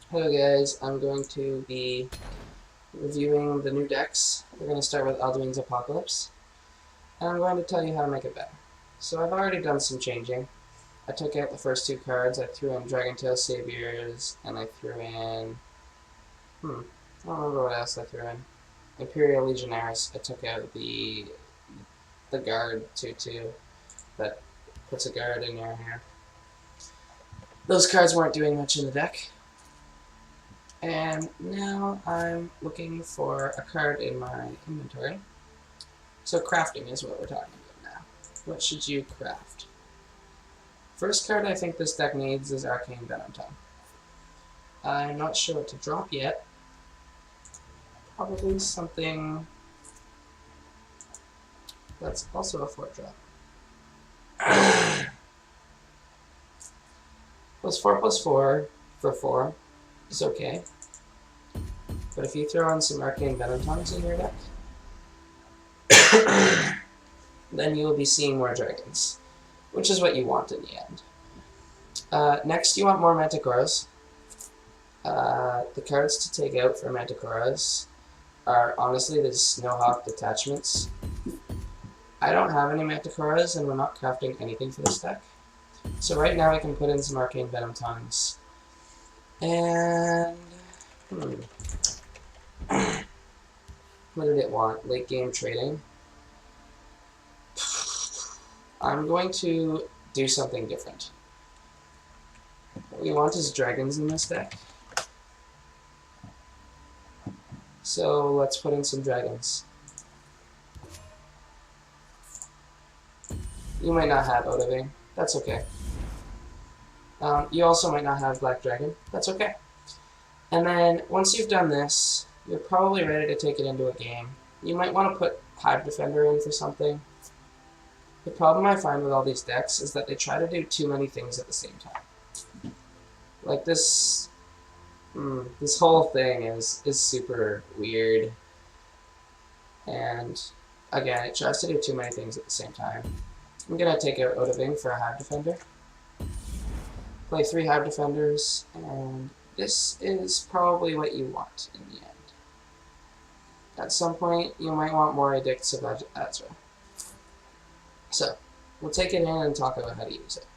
Hello guys, I'm going to be reviewing the new decks. We're going to start with Alduin's Apocalypse, and I'm going to tell you how to make it better. So I've already done some changing. I took out the first two cards, I threw in Dragontail Saviors, and I threw in... I don't remember what else I threw in. Imperial Legionnaires. I took out the guard 2/2 that puts a guard in your hand. Those cards weren't doing much in the deck. And now I'm looking for a card in my inventory. So crafting is what we're talking about now. What should you craft? First card I think this deck needs is Arcane Venom Tongue. I'm not sure what to drop yet. Probably something that's also a 4-drop. +4/+4 for 4 is okay. But if you throw on some Arcane Venom Tongues in your deck, then you will be seeing more dragons, which is what you want in the end. Next, you want more Manticoras. The cards to take out for Manticoras are honestly the Snowhawk detachments. I don't have any Manticoras, and we're not crafting anything for this deck. So right now I can put in some Arcane Venom Tongues. And... what did it want? Late game trading. I'm going to do something different. What we want is dragons in this deck. So let's put in some dragons. You might not have Odoving. That's okay. You also might not have Black Dragon. That's okay. And then once you've done this, you're probably ready to take it into a game. You might want to put Hive Defender in for something. The problem I find with all these decks is that they try to do too many things at the same time. Like this... this whole thing is super weird. And again, it tries to do too many things at the same time. I'm going to take out Odoving for a Hive Defender. Play 3 Hive Defenders, and this is probably what you want in the end. At some point, you might want more Edicts of Azra. So, we'll take it in and talk about how to use it.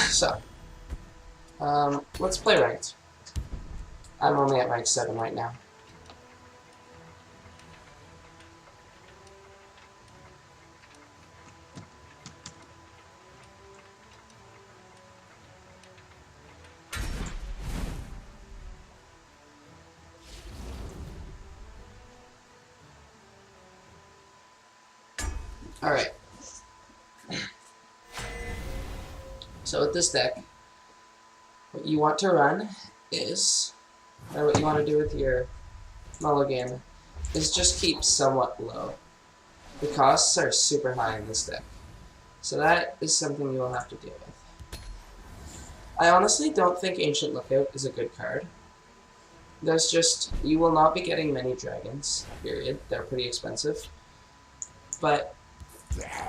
So, let's play ranked. I'm only at rank 7 right now. Alright. So with this deck, what you want to run is, or what you want to do with your mulligan, is just keep somewhat low. The costs are super high in this deck, so that is something you will have to deal with. I honestly don't think Ancient Lookout is a good card. There's just, you will not be getting many dragons, period. They're pretty expensive. But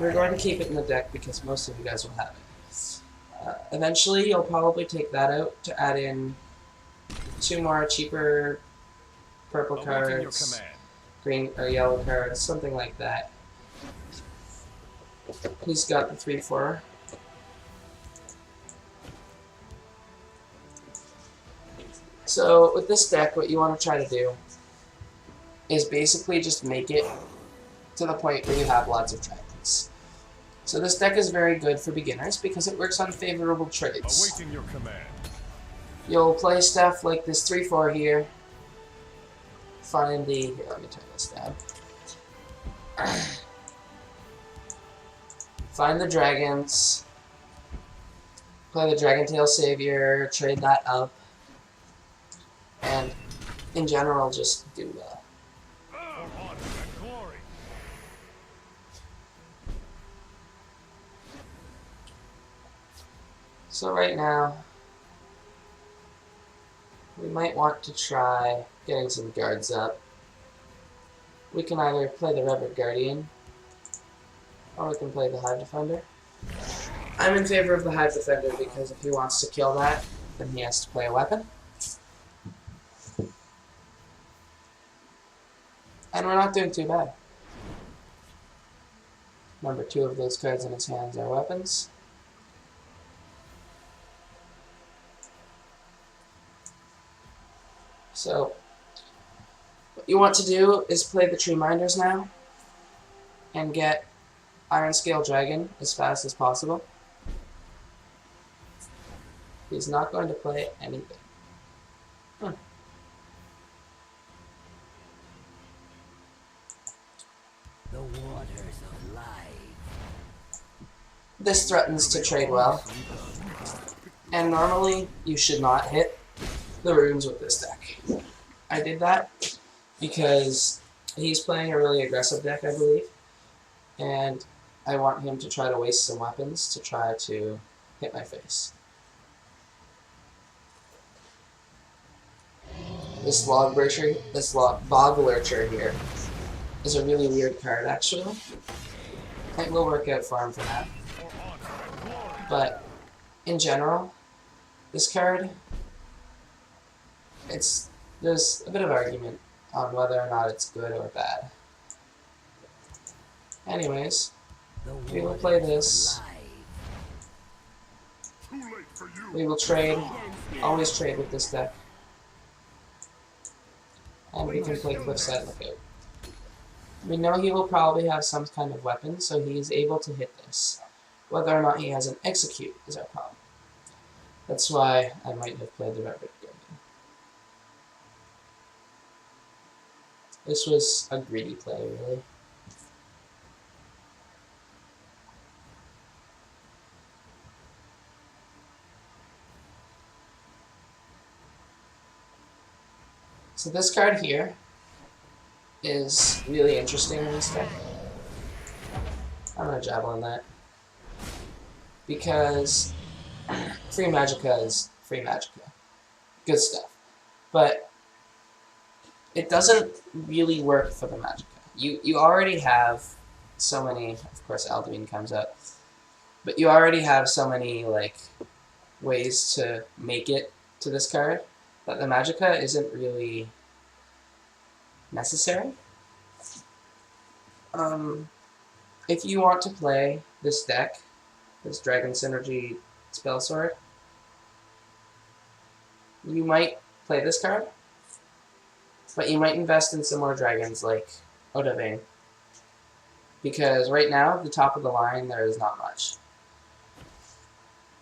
we're going to keep it in the deck because most of you guys will have it. Eventually, you'll probably take that out to add in 2 more cheaper purple cards, green or yellow cards, something like that. He's got the 3/4. So with this deck, what you want to try to do is basically just make it to the point where you have lots of dragons. So this deck is very good for beginners because it works on favorable trades. Awaiting your command. You'll play stuff like this 3/4 here. Find the... Here, let me turn this down. Find the dragons. Play the Dragontail Savior, trade that up. And in general, just do well. So right now, we might want to try getting some guards up. We can either play the Bragg-Gardiner, or we can play the Hive Defender. I'm in favor of the Hive Defender because if he wants to kill that, then he has to play a weapon. And we're not doing too bad. Remember, 2 of those cards in his hands are weapons. So, what you want to do is play the Tree Minders now, and get Iron Scale Dragon as fast as possible. He's not going to play anything. The waters of life. This threatens to trade well. And normally, you should not hit the runes with this deck. I did that because he's playing a really aggressive deck, I believe. And I want him to try to waste some weapons to try to hit my face. This Bog Lurcher here is a really weird card, actually. It will work out for him for that. But in general, this card, there's a bit of argument on whether or not it's good or bad. Anyways, we will play this. We will trade, always trade with this deck. And we can play Cliffside Lookout. We know he will probably have some kind of weapon, so he is able to hit this. Whether or not he has an Execute is our problem. That's why I might have played the Bragg-Gardiner. This was a greedy play, really. So this card here is really interesting in this deck. I'm going to Javelin that. Because free Magicka is free Magicka. Good stuff. But it doesn't really work for the Magicka. You already have so many, of course Alduin comes up, but you already have so many ways to make it to this card that the Magicka isn't really necessary. If you want to play this deck, this Dragon Synergy Spell Sword, you might play this card, but you might invest in some more dragons like Odahviing, because right now, the top of the line, there is not much.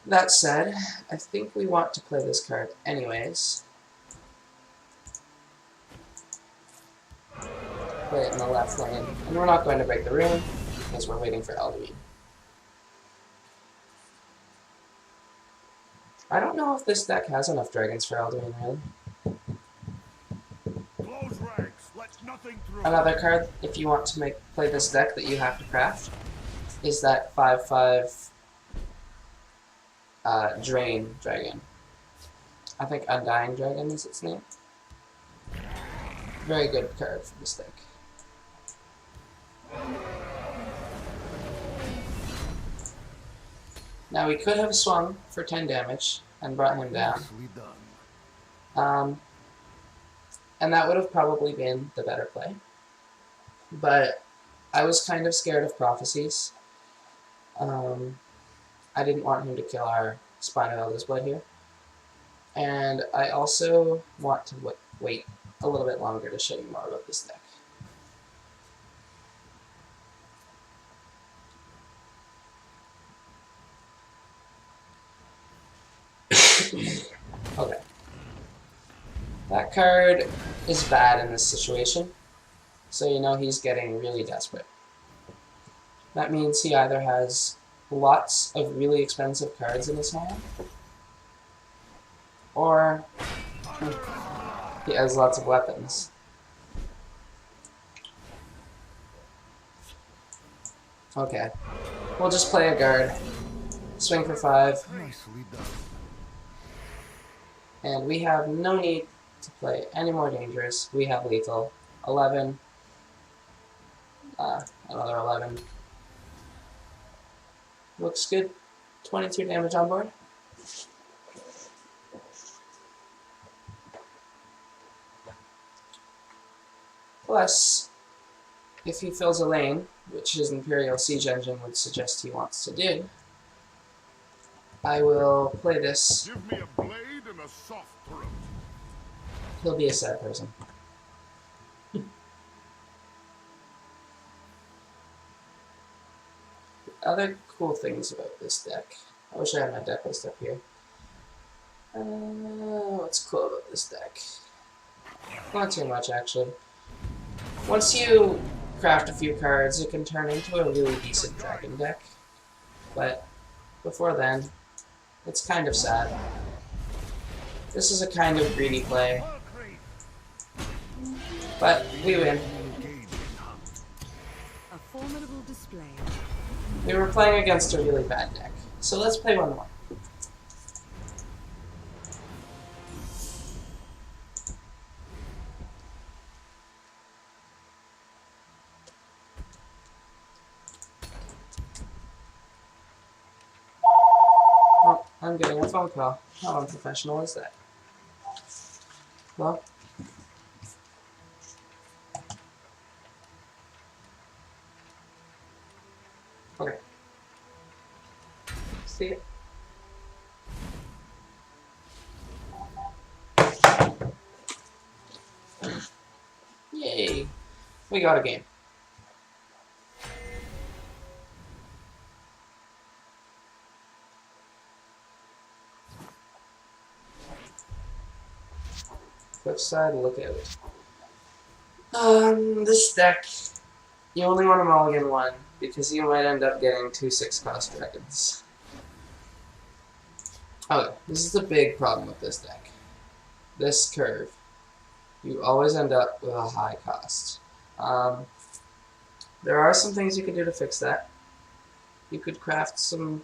That said, I think we want to play this card anyways. Play it in the left lane, and we're not going to break the rune, because we're waiting for Alduin. I don't know if this deck has enough dragons for Alduin, really. Another card, if you want to play this deck that you have to craft, is that 5/5 Drain Dragon. I think Undying Dragon is its name. Very good card for this deck. Now we could have swung for 10 damage and brought him down. And that would have probably been the better play. But I was kind of scared of prophecies. I didn't want him to kill our Spine of Eldest Blood here. And I also want to wait a little bit longer to show you more about this deck. Okay. That card is bad in this situation, so you know he's getting really desperate. That means he either has lots of really expensive cards in his hand, or he has lots of weapons. Okay, we'll just play a guard, swing for 5, Nicely done. and we have no need to play any more dangerous. We have lethal. 11, another 11. Looks good. 22 damage on board. Plus, if he fills a lane, which his Imperial Siege Engine would suggest he wants to do, I will play this. Give me a blade and a soft throat. He'll be a sad person. Other cool things about this deck. I wish I had my deck list up here. What's cool about this deck? Not too much, actually. Once you craft a few cards, it can turn into a really decent dragon deck. But before then, it's kind of sad. This is a kind of greedy play. But we win. A formidable display. We were playing against a really bad deck. So let's play one more. Oh, I'm getting a phone call. How unprofessional is that? Well, okay. See it? Yay! We got a game. Cliffside Lookout. This deck, you only want to mulligan one, because you might end up getting 2 6-cost dragons. Okay, this is the big problem with this deck. This curve. You always end up with a high cost. There are some things you can do to fix that. You could craft some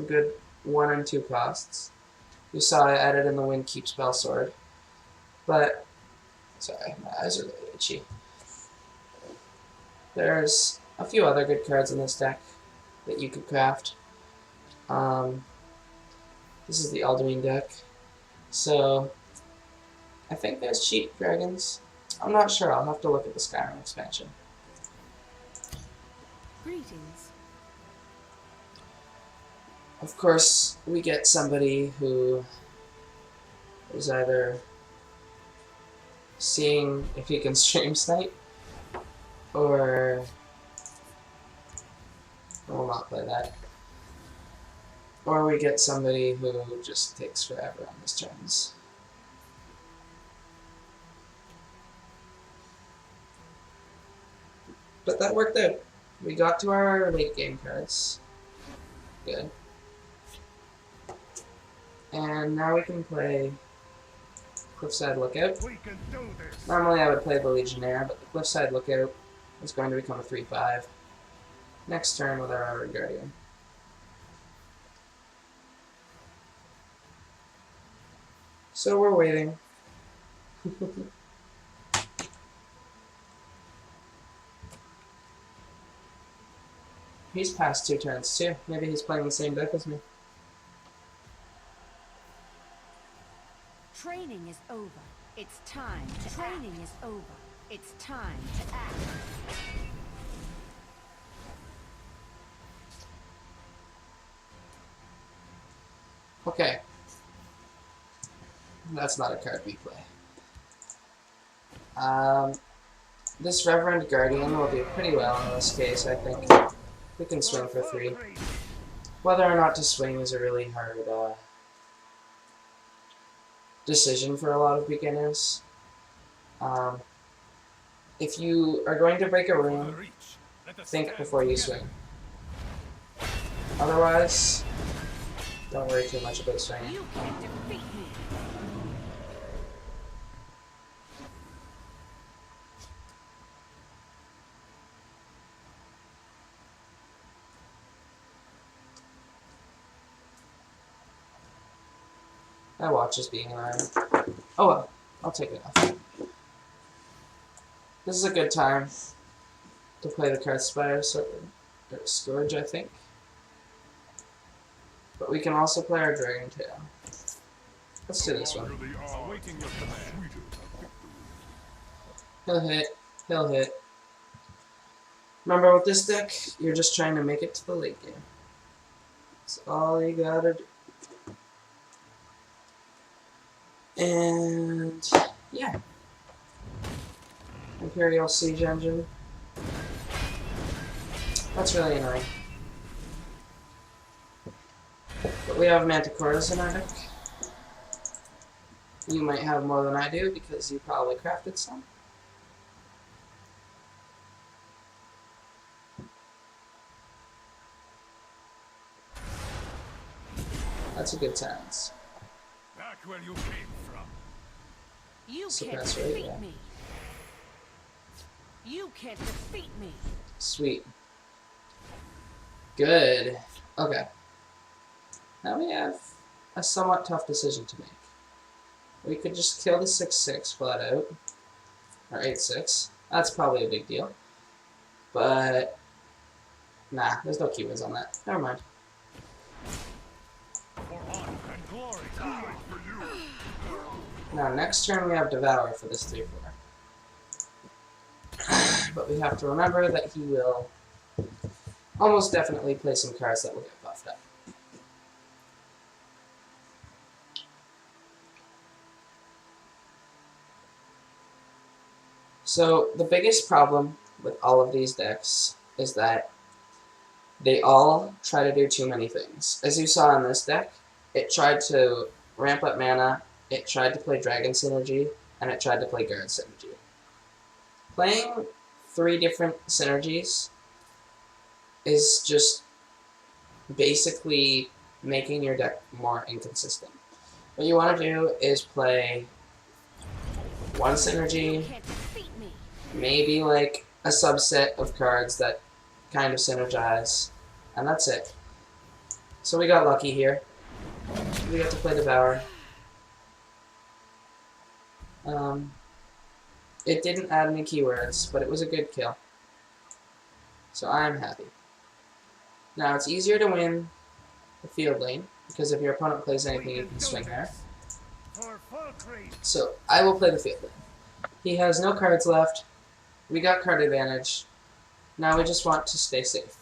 good 1 and 2 costs. You saw I added in the Windkeep Spell Sword. But, sorry, my eyes are really itchy. There's a few other good cards in this deck that you could craft. This is the Alduin deck. So, I think there's cheap dragons. I'm not sure, I'll have to look at the Skyrim expansion. Greetings. Of course, we get somebody who is either seeing if he can stream snipe, or we'll not play that. Or we get somebody who just takes forever on his turns. But that worked out. We got to our late game cards. Good. And now we can play Cliffside Lookout. We can do this. Normally I would play the Legionnaire, but the Cliffside Lookout is going to become a 3/5 next turn with our Bragg-Gardiner. So we're waiting. He's passed 2 turns too. Maybe he's playing the same deck as me. Training is over. It's time to Training is over. It's time to act. Okay. That's not a card we play. This Reverend Guardian will do pretty well in this case, I think. We can swing for 3. Whether or not to swing is a really hard decision for a lot of beginners. If you are going to break a room, think before you swing. Otherwise, don't worry too much about swinging. You can't defeat me. My watch is being annoying. Oh well, I'll take it off. This is a good time to play the card Spire Scourge, I think. But we can also play our Dragon Tail. Let's do this one. Awaiting your command. He'll hit. He'll hit. Remember, with this deck, you're just trying to make it to the late game. That's all you gotta do. And yeah. Imperial Siege Engine. That's really annoying. But we have Manticoras in our deck. You might have more than I do because you probably crafted some. That's a good chance. Back where you came from. You So can't that's right, defeat yeah. me. You can't defeat me. Sweet. Good. Okay. Now we have a somewhat tough decision to make. We could just kill the 6/6 flat out. Or 8/6. That's probably a big deal. But nah, there's no keywords on that. Never mind. For honor and glory. Wait for you. Now next turn we have Devour for this 3/4. But we have to remember that he will almost definitely play some cards that will get buffed up. So the biggest problem with all of these decks is that they all try to do too many things. As you saw in this deck, it tried to ramp up mana, it tried to play Dragon Synergy, and it tried to play Guard Synergy. Playing 3 different synergies is just basically making your deck more inconsistent. What you want to do is play 1 synergy, You can't defeat me. maybe like a subset of cards that kind of synergize, and that's it. So we got lucky here. We got to play Devour. It didn't add any keywords, but it was a good kill. So I'm happy. Now it's easier to win the field lane, because if your opponent plays anything, you can swing there. For full creep. So I will play the field lane. He has no cards left. We got card advantage. Now we just want to stay safe.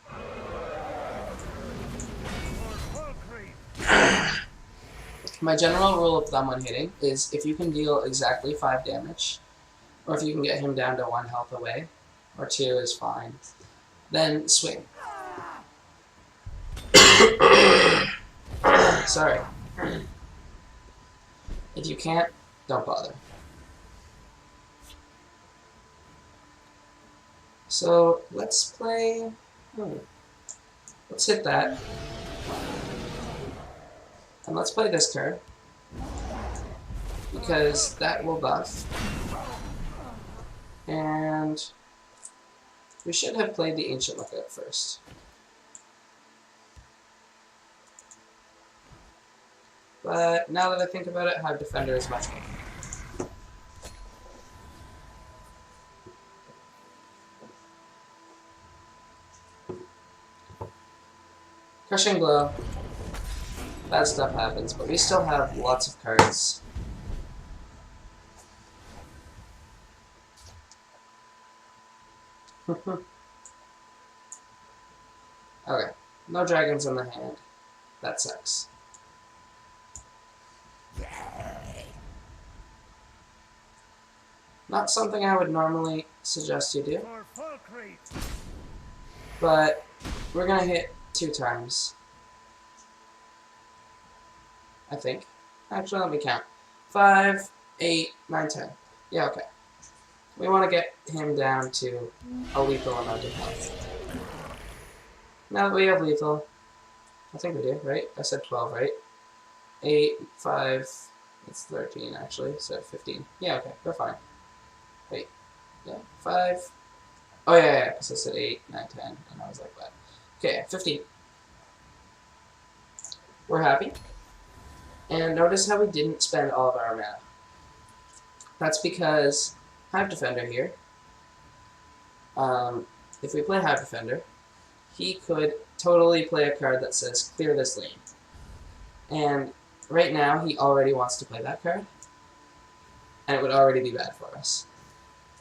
For full creep. My general rule of thumb when hitting is if you can deal exactly 5 damage, or if you can get him down to 1 health away, or 2 is fine, then swing. Sorry. If you can't, don't bother. So let's play. Let's hit that. And let's play this card. Because that will buff. And we should have played the Ancient Lookout first. But now that I think about it, Hive Defender is much better. Crushing Blow. Bad stuff happens, but we still have lots of cards. Okay, no dragons in the hand. That sucks. Not something I would normally suggest you do, For full creep. but we're gonna hit 2 times. I think. Actually, let me count. 5, 8, 9, 10. Yeah, okay. We want to get him down to a lethal amount of health. Now that we have lethal, I think we do, right? I said 12, right? 8, 5, it's 13 actually, so 15. Yeah, okay, we're fine. Wait, yeah, 5. Oh yeah, because I said 8, 9, 10, and I was like, what? Okay, 15. we're happy. And notice how we didn't spend all of our mana. That's because Hive Defender here, if we play Hive Defender, he could totally play a card that says clear this lane. And right now he already wants to play that card, and it would already be bad for us.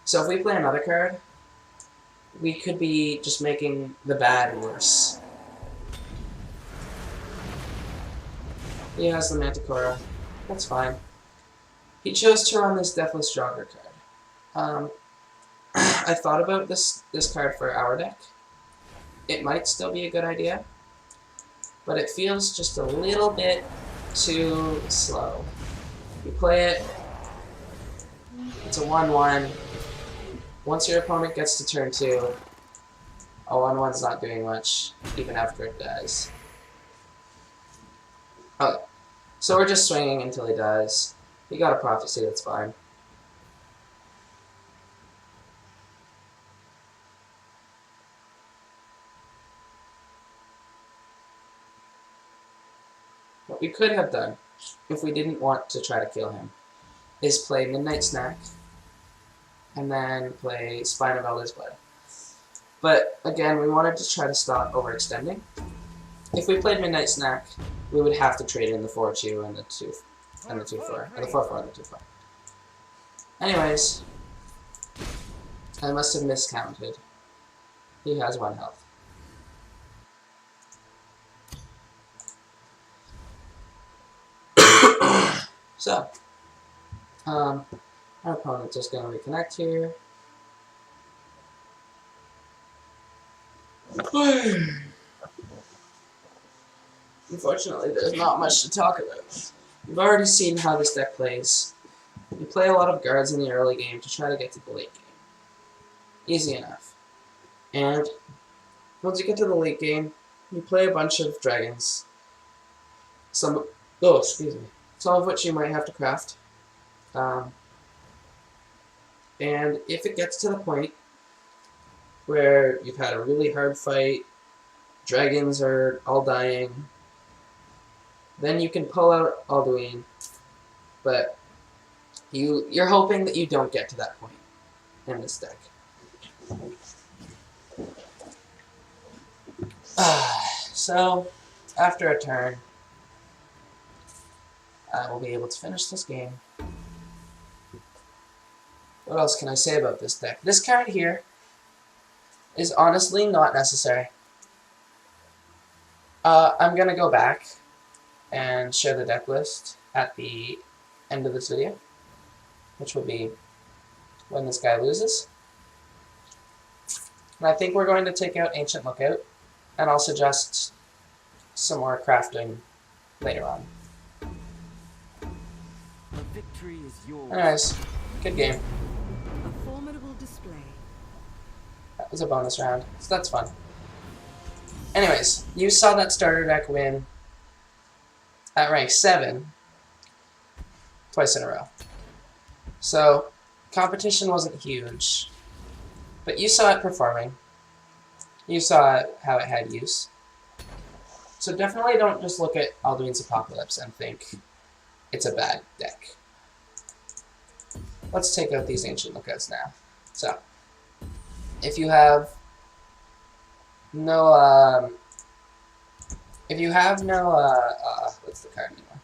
So if we play another card, we could be just making the bad worse. He has the Manticora. That's fine. He chose to run this Deathless Jogger card. I thought about this card for our deck. It might still be a good idea, but it feels just a little bit too slow. You play it, it's a 1-1. Once your opponent gets to turn 2, a 1-1's not doing much, even after it dies. Okay, so we're just swinging until he dies. He got a Prophecy, that's fine. What we could have done, if we didn't want to try to kill him, is play Midnight Snack, and then play Spine of Elder's Blood. But again, we wanted to try to stop overextending. If we played Midnight Snack, we would have to trade in the 4-2 and the 2 and the 2-4, or the 4-4 and the 2-4. Anyways, I must have miscounted. He has 1 health. So, our opponent's just going to reconnect here. Unfortunately, there's not much to talk about. You've already seen how this deck plays. You play a lot of guards in the early game to try to get to the late game. Easy enough. And once you get to the late game, you play a bunch of dragons. Some of which you might have to craft. And if it gets to the point where you've had a really hard fight, dragons are all dying, then you can pull out Alduin, but you're hoping that you don't get to that point in this deck. So, after a turn, I will be able to finish this game. What else can I say about this deck? This card here is honestly not necessary. I'm going to go back and share the deck list at the end of this video, which will be when this guy loses. And I think we're going to take out Ancient Lookout, and I'll suggest some more crafting later on. The victory is yours. Anyways, good game. A formidable display. That was a bonus round, so that's fun. Anyways, you saw that starter deck win at rank 7 twice in a row. So, competition wasn't huge, but you saw it performing. You saw how it had use. So definitely don't just look at Alduin's Apocalypse and think it's a bad deck. Let's take out these Ancient Lookouts now. So, if you have no, what's the card anymore?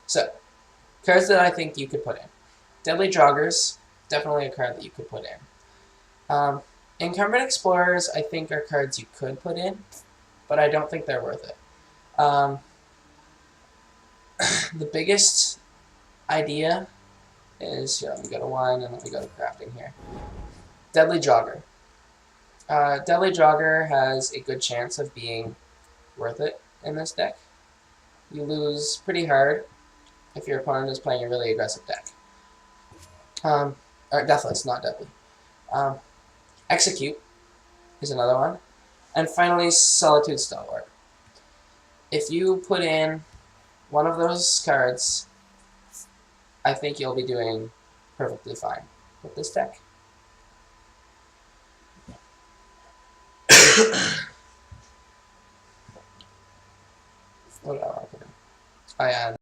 So, cards that I think you could put in. Deadly Joggers, definitely a card that you could put in. Incumbent Explorers, I think, are cards you could put in, but I don't think they're worth it. The biggest idea is, here, let me go to 1, and let me go to crafting here. Deadly Jogger. Deadly Jogger has a good chance of being worth it in this deck. You lose pretty hard if your opponent is playing a really aggressive deck. Or Deathless, not Deadly. Execute is another one. And finally, Solitude Stalwart. If you put in one of those cards, I think you'll be doing perfectly fine with this deck. What do I like to do? Oh yeah,